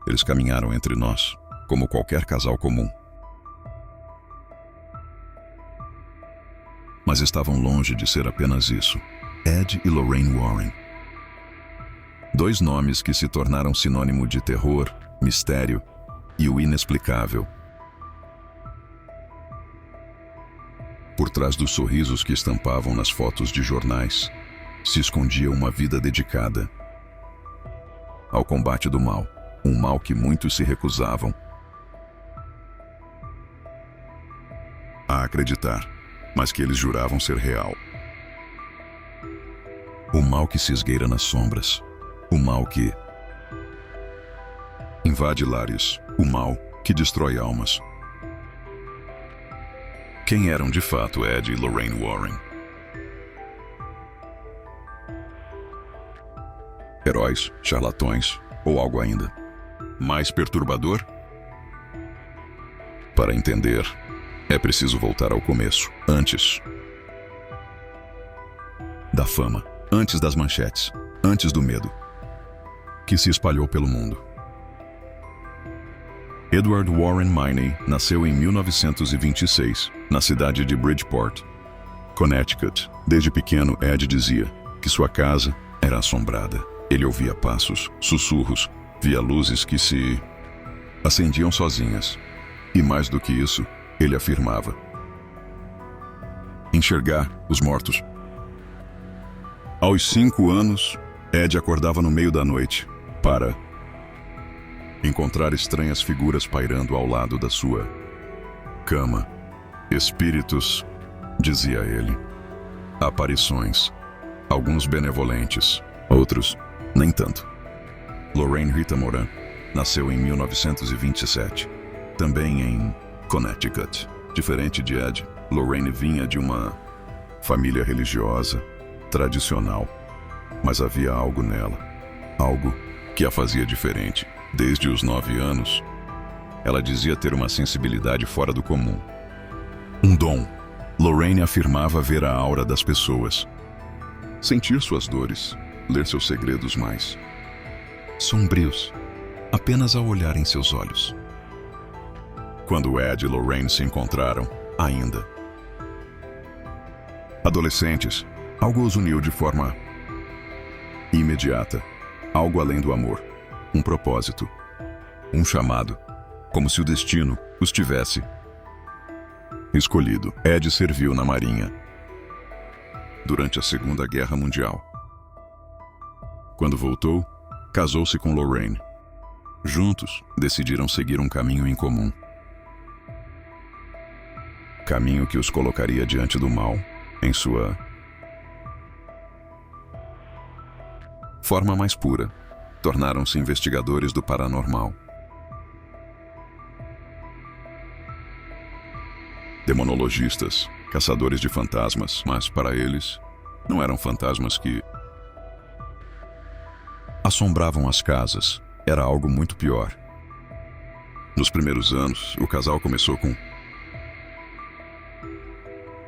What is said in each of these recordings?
Eles caminharam entre nós, como qualquer casal comum. Mas estavam longe de ser apenas isso. Ed e Lorraine Warren. Dois nomes que se tornaram sinônimo de terror, mistério e o inexplicável. Por trás dos sorrisos que estampavam nas fotos de jornais, se escondia uma vida dedicada ao combate do mal, um mal que muitos se recusavam a acreditar, mas que eles juravam ser real. O mal que se esgueira nas sombras, o mal que invade lares, o mal que destrói almas. Quem eram de fato Ed e Lorraine Warren? Heróis, charlatões ou algo ainda mais perturbador? Para entender, é preciso voltar ao começo, antes da fama, antes das manchetes, antes do medo que se espalhou pelo mundo. Edward Warren Miney nasceu em 1926, na cidade de Bridgeport, Connecticut. Desde pequeno, Ed dizia que sua casa era assombrada. Ele ouvia passos, sussurros, via luzes que se acendiam sozinhas. E mais do que isso, ele afirmava enxergar os mortos. Aos 5 anos, Ed acordava no meio da noite para encontrar estranhas figuras pairando ao lado da sua cama. Espíritos, dizia ele. Aparições, alguns benevolentes, outros nem tanto. Lorraine Rita Moran nasceu em 1927, também em Connecticut. Diferente de Ed, Lorraine vinha de uma família religiosa, tradicional, mas havia algo nela, algo que a fazia diferente. Desde os 9 anos, ela dizia ter uma sensibilidade fora do comum. Um dom. Lorraine afirmava ver a aura das pessoas, sentir suas dores, ler seus segredos mais sombrios, apenas ao olhar em seus olhos. Quando Ed e Lorraine se encontraram, ainda adolescentes, algo os uniu de forma imediata, algo além do amor, um propósito, um chamado, como se o destino os tivesse escolhido. Ed serviu na Marinha durante a Segunda Guerra Mundial. Quando voltou, casou-se com Lorraine. Juntos, decidiram seguir um caminho em comum. Caminho que os colocaria diante do mal, em sua forma mais pura. Tornaram-se investigadores do paranormal. Demonologistas, caçadores de fantasmas, mas para eles, não eram fantasmas que assombravam as casas. Era algo muito pior. Nos primeiros anos, o casal começou com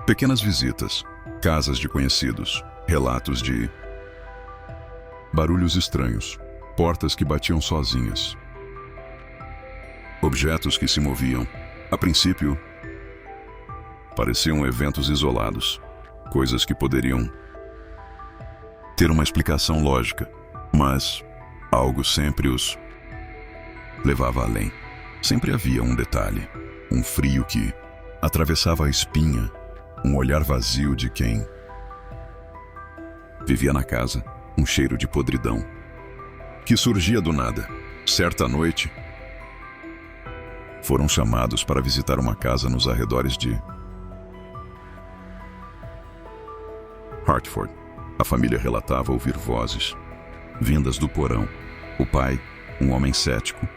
pequenas visitas, casas de conhecidos, relatos de barulhos estranhos, portas que batiam sozinhas, objetos que se moviam. A princípio, pareciam eventos isolados, coisas que poderiam ter uma explicação lógica, mas algo sempre os levava além. Sempre havia um detalhe, um frio que atravessava a espinha, um olhar vazio de quem vivia na casa, um cheiro de podridão que surgia do nada. Certa noite, foram chamados para visitar uma casa nos arredores de Hartford. A família relatava ouvir vozes vindas do porão. O pai, um homem cético,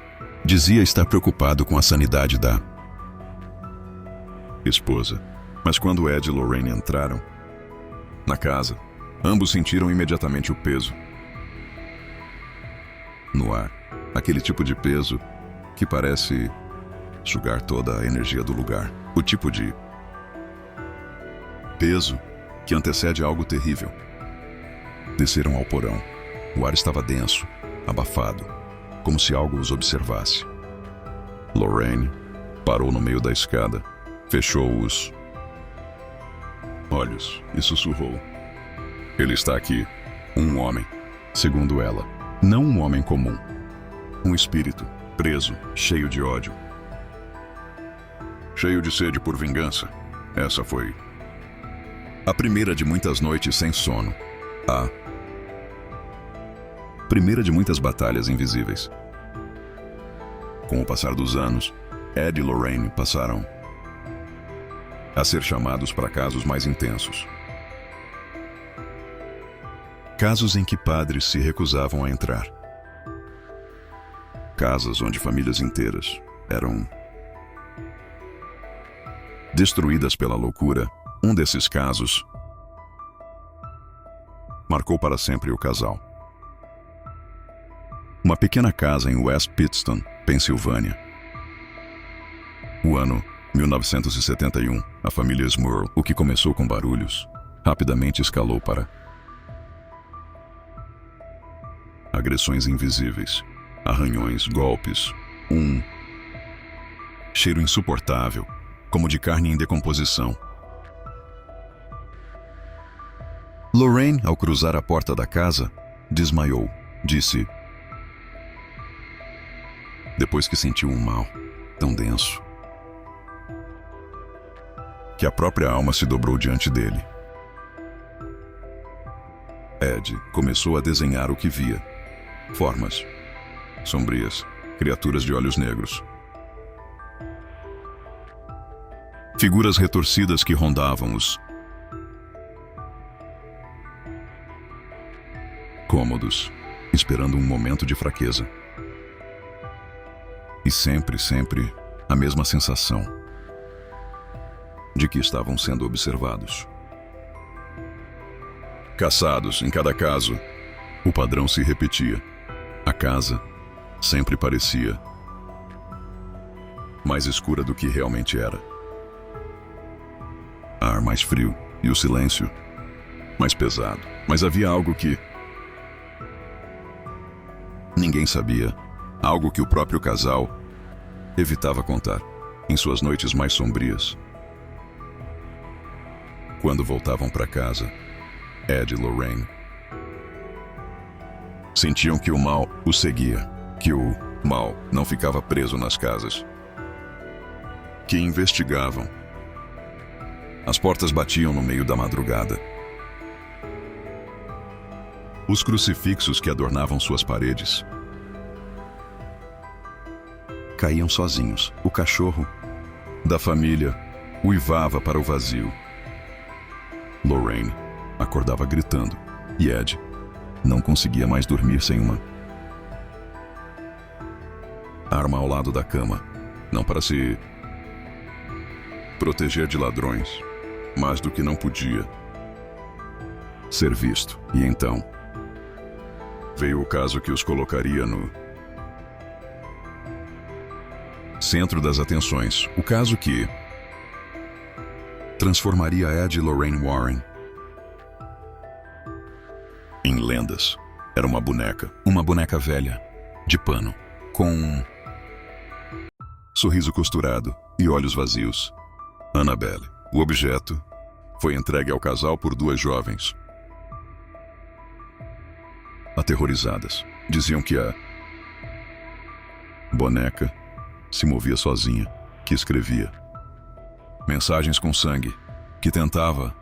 dizia estar preocupado com a sanidade da esposa. Mas quando Ed e Lorraine entraram na casa, ambos sentiram imediatamente o peso no ar. Aquele tipo de peso que parece sugar toda a energia do lugar. O tipo de peso que antecede algo terrível. Desceram ao porão. O ar estava denso, abafado. como se algo os observasse. Lorraine parou no meio da escada, fechou os olhos e sussurrou. Ele está aqui, um homem, segundo ela, não um homem comum. Um espírito, preso, cheio de ódio. Cheio de sede por vingança. Essa foi a primeira de muitas noites sem sono. A primeira de muitas batalhas invisíveis. Com o passar dos anos, Ed e Lorraine passaram a ser chamados para casos mais intensos. Casos em que padres se recusavam a entrar. Casas onde famílias inteiras eram destruídas pela loucura. Um desses casos marcou para sempre o casal. Uma pequena casa em West Pittston, Pensilvânia. O ano 1971, a família Smurl, o que começou com barulhos, rapidamente escalou para agressões invisíveis, arranhões, golpes, um cheiro insuportável, como de carne em decomposição. Lorraine, ao cruzar a porta da casa, desmaiou, disse, depois que sentiu um mal tão denso que a própria alma se dobrou diante dele. Ed começou a desenhar o que via. Formas sombrias, criaturas de olhos negros. Figuras retorcidas que rondavam os cômodos, esperando um momento de fraqueza. E sempre a mesma sensação de que estavam sendo observados. Caçados em cada caso, o padrão se repetia. A casa sempre parecia mais escura do que realmente era. Ar mais frio e o silêncio mais pesado. Mas havia algo que ninguém sabia, algo que o próprio casal evitava contar em suas noites mais sombrias. Quando voltavam para casa, Ed e Lorraine sentiam que o mal os seguia, que o mal não ficava preso nas casas, que investigavam. As portas batiam no meio da madrugada. Os crucifixos que adornavam suas paredes caíam sozinhos. O cachorro da família uivava para o vazio. Lorraine acordava gritando e Ed não conseguia mais dormir sem uma arma ao lado da cama, não para se proteger de ladrões, mas do que não podia ser visto. E então veio o caso que os colocaria no centro das atenções, o caso que transformaria Ed e Lorraine Warren em lendas. Era uma boneca velha, de pano, com um sorriso costurado e olhos vazios. Annabelle. O objeto foi entregue ao casal por duas jovens. Aterrorizadas, diziam que a boneca se movia sozinha, que escrevia mensagens com sangue, que tentava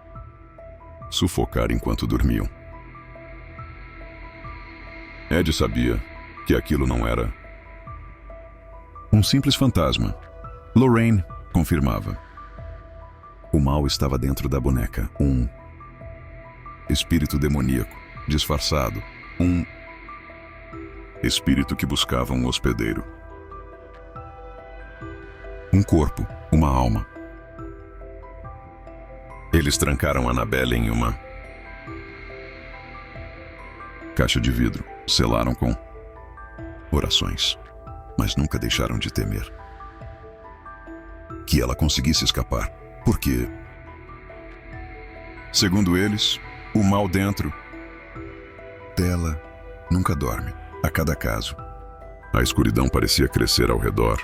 sufocar enquanto dormiam. Ed sabia que aquilo não era um simples fantasma. Lorraine confirmava. O mal estava dentro da boneca, um espírito demoníaco, disfarçado, um espírito que buscava um hospedeiro. Um corpo, uma alma. Eles trancaram Annabelle em uma caixa de vidro, selaram com orações, mas nunca deixaram de temer que ela conseguisse escapar, porque, segundo eles, o mal dentro dela nunca dorme. A cada caso, A escuridão parecia crescer ao redor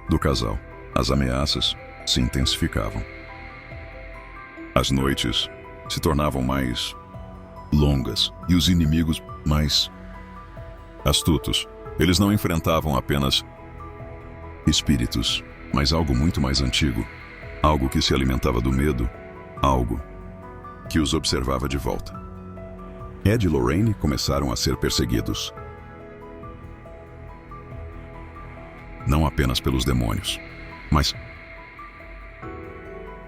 do casal. As ameaças se intensificavam. As noites se tornavam mais longas e os inimigos mais astutos. Eles não enfrentavam apenas espíritos, mas algo muito mais antigo, algo que se alimentava do medo, algo que os observava de volta. Ed e Lorraine começaram a ser perseguidos. Não apenas pelos demônios, mas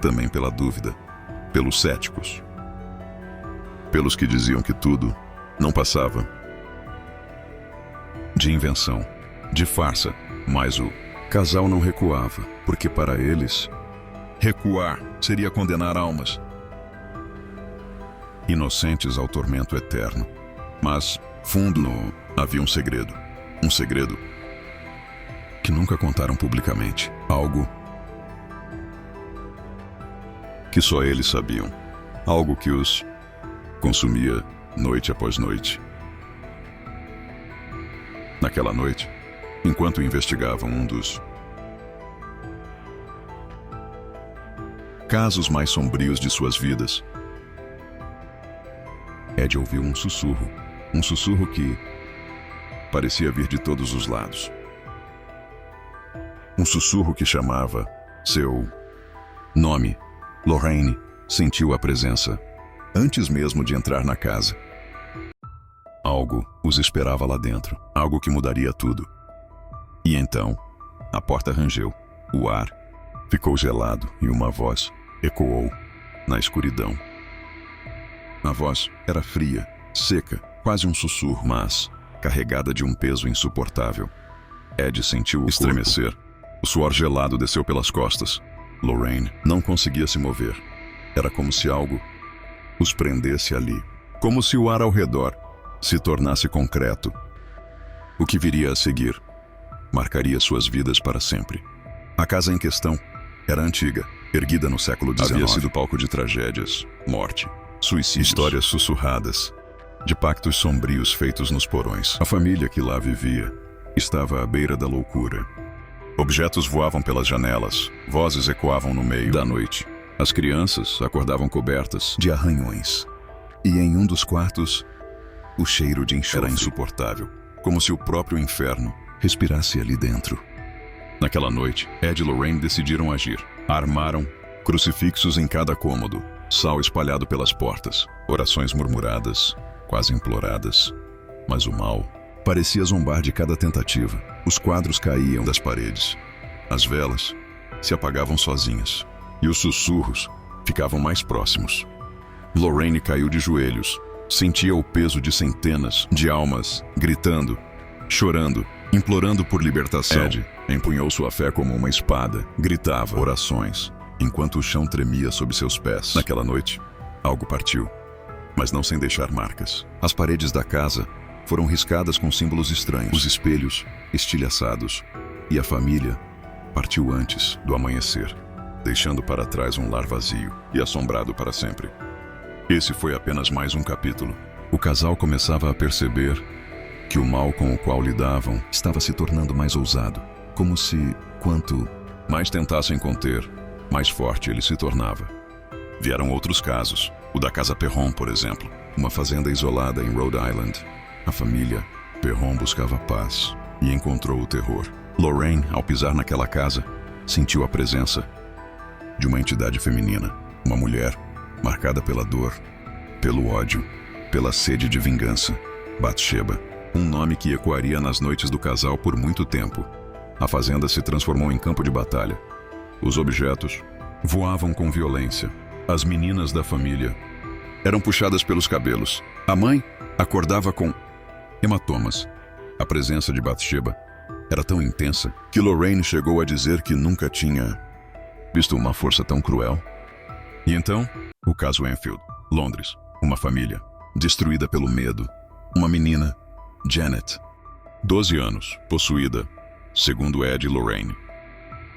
também pela dúvida, pelos céticos, pelos que diziam que tudo não passava de invenção, de farsa. Mas o casal não recuava, porque para eles, recuar seria condenar almas inocentes ao tormento eterno. Mas, fundo, havia um segredo que nunca contaram publicamente, algo que só eles sabiam, algo que os consumia noite após noite. Naquela noite, enquanto investigavam um dos casos mais sombrios de suas vidas, Ed ouviu um sussurro que parecia vir de todos os lados. Um sussurro que chamava seu nome. Lorraine sentiu a presença antes mesmo de entrar na casa. Algo os esperava lá dentro, algo que mudaria tudo. E então, a porta rangeu, o ar ficou gelado e uma voz ecoou na escuridão. A voz era fria, seca, quase um sussurro, mas carregada de um peso insuportável. Ed sentiu o estremecer. O suor gelado desceu pelas costas. Lorraine não conseguia se mover. Era como se algo os prendesse ali, como se o ar ao redor se tornasse concreto. O que viria a seguir marcaria suas vidas para sempre. A casa em questão era antiga, erguida no século XIX. Havia sido palco de tragédias, morte, suicídios, histórias sussurradas, de pactos sombrios feitos nos porões. A família que lá vivia estava à beira da loucura. Objetos voavam pelas janelas, vozes ecoavam no meio da noite. As crianças acordavam cobertas de arranhões. E em um dos quartos, o cheiro de enxofre era insuportável, como se o próprio inferno respirasse ali dentro. Naquela noite, Ed e Lorraine decidiram agir. Armaram crucifixos em cada cômodo, sal espalhado pelas portas, orações murmuradas, quase imploradas. Mas o mal parecia zombar de cada tentativa. Os quadros caíam das paredes. As velas se apagavam sozinhas. E os sussurros ficavam mais próximos. Lorraine caiu de joelhos. Sentia o peso de centenas de almas, gritando, chorando, implorando por libertação. Ed empunhou sua fé como uma espada. Gritava orações, enquanto o chão tremia sob seus pés. Naquela noite, algo partiu, mas não sem deixar marcas. As paredes da casa foram riscadas com símbolos estranhos, os espelhos estilhaçados, e a família partiu antes do amanhecer, deixando para trás um lar vazio e assombrado para sempre. Esse foi apenas mais um capítulo. O casal começava a perceber que o mal com o qual lidavam estava se tornando mais ousado, como se, quanto mais tentassem conter, mais forte ele se tornava. Vieram outros casos, o da Casa Perron, por exemplo, uma fazenda isolada em Rhode Island. A família Perron buscava paz e encontrou o terror. Lorraine, ao pisar naquela casa, sentiu a presença de uma entidade feminina, uma mulher marcada pela dor, pelo ódio, pela sede de vingança. Bathsheba, um nome que ecoaria nas noites do casal por muito tempo. A fazenda se transformou em campo de batalha. Os objetos voavam com violência. As meninas da família eram puxadas pelos cabelos. A mãe acordava com hematomas. A presença de Bathsheba era tão intensa que Lorraine chegou a dizer que nunca tinha visto uma força tão cruel. E então, o caso Enfield, Londres. Uma família destruída pelo medo. Uma menina, Janet, 12 anos, possuída, segundo Ed e Lorraine.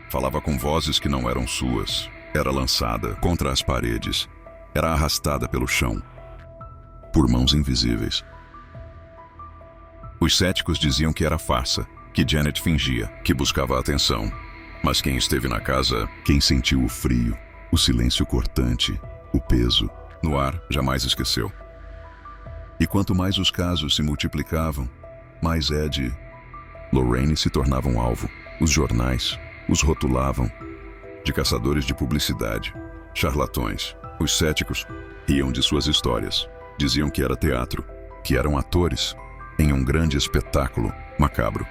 Falava com vozes que não eram suas. Era lançada contra as paredes. Era arrastada pelo chão por mãos invisíveis. Os céticos diziam que era farsa, que Janet fingia, que buscava atenção. Mas quem esteve na casa, quem sentiu o frio, o silêncio cortante, o peso, no ar, jamais esqueceu. E quanto mais os casos se multiplicavam, mais Ed e Lorraine se tornavam alvo. Os jornais os rotulavam de caçadores de publicidade, charlatões. Os céticos riam de suas histórias. Diziam que era teatro, que eram atores em um grande espetáculo macabro.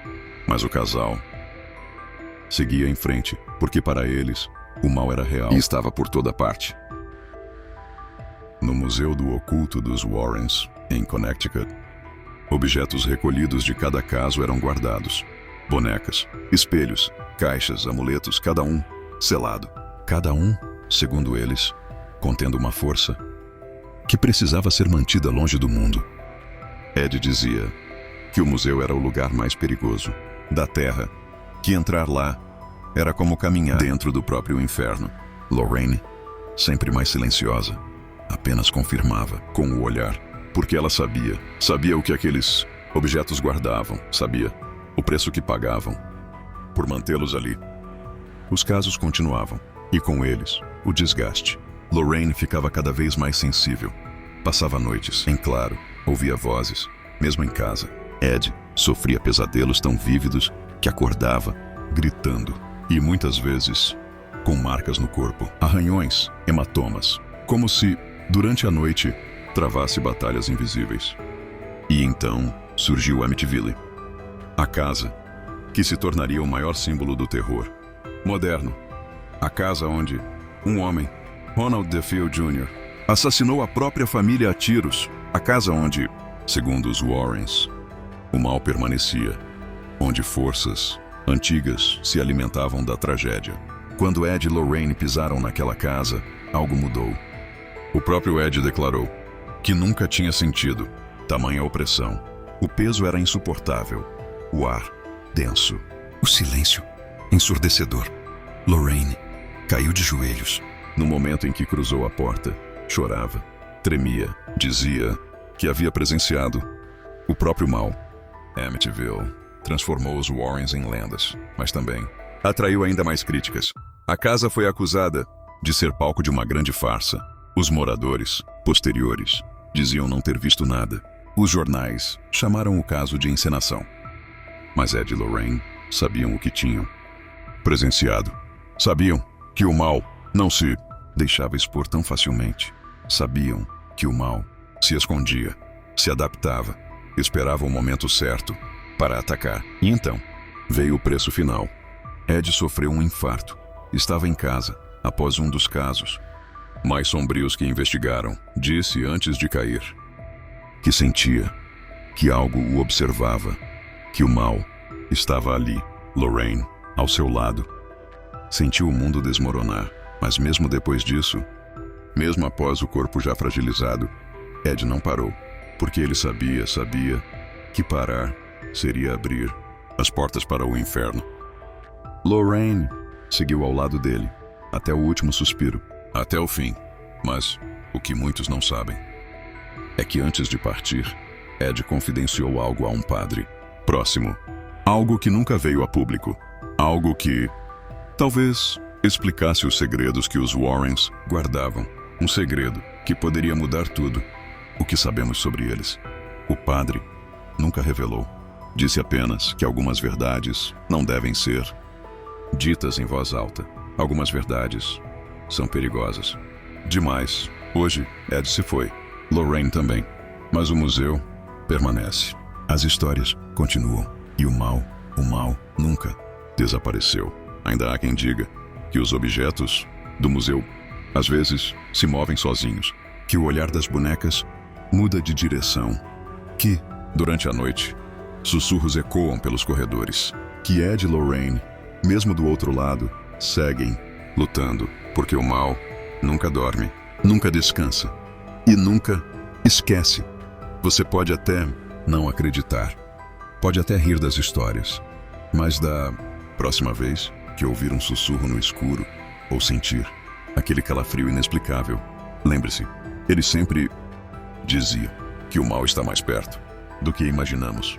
Mas o casal seguia em frente, porque para eles o mal era real e estava por toda parte. No Museu do Oculto dos Warrens, em Connecticut, objetos recolhidos de cada caso eram guardados. Bonecas, espelhos, caixas, amuletos, cada um selado. Cada um, segundo eles, contendo uma força que precisava ser mantida longe do mundo. Ed dizia que o museu era o lugar mais perigoso da Terra, que entrar lá era como caminhar dentro do próprio inferno. Lorraine, sempre mais silenciosa, apenas confirmava com o olhar, porque ela sabia o que aqueles objetos guardavam, sabia o preço que pagavam por mantê-los ali. Os casos continuavam, e com eles, o desgaste. Lorraine ficava cada vez mais sensível. Passava noites em claro, ouvia vozes, mesmo em casa. Ed sofria pesadelos tão vívidos que acordava gritando, e muitas vezes com marcas no corpo, arranhões, hematomas, como se, durante a noite, travasse batalhas invisíveis. E então surgiu Amityville, a casa que se tornaria o maior símbolo do terror moderno. A casa onde um homem, Ronald DeFeo Jr., assassinou a própria família a tiros. A casa onde, segundo os Warrens, o mal permanecia, onde forças antigas se alimentavam da tragédia. Quando Ed e Lorraine pisaram naquela casa, algo mudou. O próprio Ed declarou que nunca tinha sentido tamanha opressão. O peso era insuportável, o ar denso, o silêncio ensurdecedor. Lorraine caiu de joelhos. No momento em que cruzou a porta, chorava, tremia, dizia que havia presenciado o próprio mal. Amityville transformou os Warrens em lendas, mas também atraiu ainda mais críticas. A casa foi acusada de ser palco de uma grande farsa. Os moradores, posteriores, diziam não ter visto nada. Os jornais chamaram o caso de encenação. Mas Ed e Lorraine sabiam o que tinham presenciado. Sabiam que o mal não se deixava expor tão facilmente. Sabiam que o mal se escondia, se adaptava, esperava o momento certo para atacar. E então, veio o preço final. Ed sofreu um infarto. Estava em casa, após um dos casos mais sombrios que investigaram. Disse antes de cair que sentia que algo o observava, que o mal estava ali. Lorraine, ao seu lado, sentiu o mundo desmoronar. Mas mesmo depois disso, mesmo após o corpo já fragilizado, Ed não parou, porque ele sabia que parar seria abrir as portas para o inferno. Lorraine seguiu ao lado dele, até o último suspiro, até o fim. Mas o que muitos não sabem é que antes de partir, Ed confidenciou algo a um padre próximo. Algo que nunca veio a público. Algo que talvez explicasse os segredos que os Warrens guardavam. Um segredo que poderia mudar tudo o que sabemos sobre eles. O padre nunca revelou. Disse apenas que algumas verdades não devem ser ditas em voz alta. Algumas verdades são perigosas demais. Hoje, Ed se foi. Lorraine também. Mas o museu permanece. As histórias continuam. E o mal nunca desapareceu. Ainda há quem diga que os objetos do museu às vezes se movem sozinhos, que o olhar das bonecas muda de direção, que, durante a noite, sussurros ecoam pelos corredores, que Ed e Lorraine, mesmo do outro lado, seguem lutando, porque o mal nunca dorme, nunca descansa e nunca esquece. Você pode até não acreditar, pode até rir das histórias, mas da próxima vez que ouvir um sussurro no escuro ou sentir aquele calafrio inexplicável, lembre-se, ele sempre dizia que o mal está mais perto do que imaginamos.